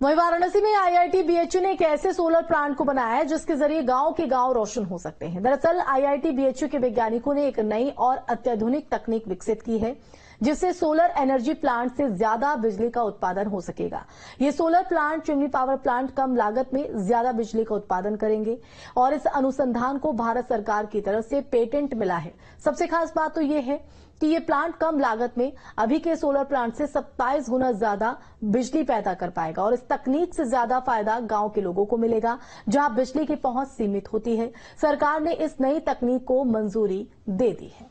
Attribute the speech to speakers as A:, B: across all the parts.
A: वहीं वाराणसी में IIT BHU ने एक ऐसे सोलर प्लांट को बनाया है जिसके जरिए गांव के गांव रोशन हो सकते हैं। दरअसल आईआईटी बीएचयू के वैज्ञानिकों ने एक नई और अत्याधुनिक तकनीक विकसित की है जिससे सोलर एनर्जी प्लांट से ज्यादा बिजली का उत्पादन हो सकेगा। ये solar plant chimney power plant कम लागत में ज्यादा बिजली का उत्पादन करेंगे और इस अनुसंधान को भारत सरकार की तरफ से पेटेंट मिला है। सबसे खास बात तो ये है कि ये प्लांट कम लागत में अभी के सोलर प्लांट से 27 गुना ज्यादा बिजली पैदा कर पाएगा और इस तकनीक से ज्यादा फायदा गांव के लोगों को मिलेगा जहां बिजली की पहुंच सीमित होती है। सरकार ने इस नई तकनीक को मंजूरी दे दी है।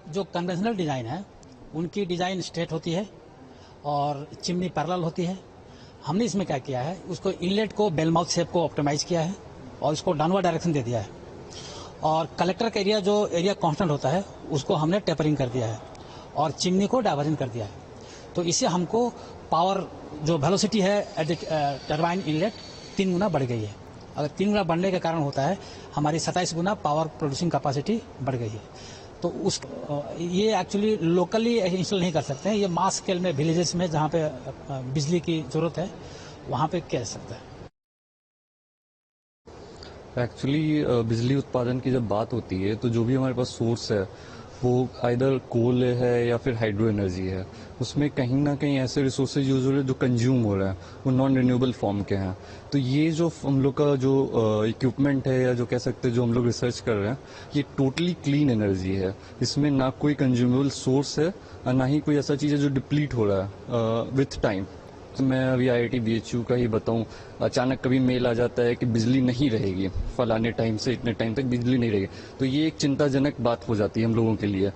B: जो कन्वेंशनल डिजाइन है उनकी डिजाइन स्ट्रेट होती है और चिमनी पैरेलल होती है। हमने इसमें क्या किया है, उसको इनलेट को बेल माउथ शेप को ऑप्टिमाइज किया है और इसको डाउनवर्ड डायरेक्शन दे दिया है और कलेक्टर का एरिया जो एरिया कांस्टेंट होता है उसको हमने टेपरिंग कर दिया है और चिमनी को डाइवर्जन कर दिया है। तो इससे हमको पावर जो वेलोसिटी है एट टरबाइन इनलेट 3 गुना बढ़ गई है। अगर 3 गुना बढ़ने के कारण होता है हमारी 27 गुना पावर प्रोड्यूसिंग कैपेसिटी बढ़ गई है। तो उस ये एक्चुअली लोकली इंस्टॉल नहीं कर सकते हैं, ये मास स्केल में विलेजेस में जहाँ पे बिजली की जरूरत है वहाँ पे किया जा सकता है।
C: एक्चुअली बिजली उत्पादन की जब बात होती है तो जो भी हमारे पास सोर्स है वो आइदर कोल है या फिर हाइड्रो एनर्जी है, उसमें कहीं ना कहीं ऐसे रिसोर्सेज यूज हो रहे हैं जो कंज्यूम हो रहा है, वो नॉन रिन्यूएबल फॉर्म के हैं। तो ये जो हम लोग का जो इक्विपमेंट है या जो कह सकते हैं जो हम लोग रिसर्च कर रहे हैं, ये टोटली क्लीन एनर्जी है। इसमें ना कोई कंज्यूमेबल सोर्स है और ना ही कोई ऐसा चीज़ है जो डिप्लीट हो रहा है विथ टाइम। तो मैं अभी आईआईटी बीएचयू का ही बताऊं, अचानक कभी मेल आ जाता है कि बिजली नहीं रहेगी, फलाने टाइम से इतने टाइम तक बिजली नहीं रहेगी, तो ये एक चिंताजनक बात हो जाती है हम लोगों के लिए।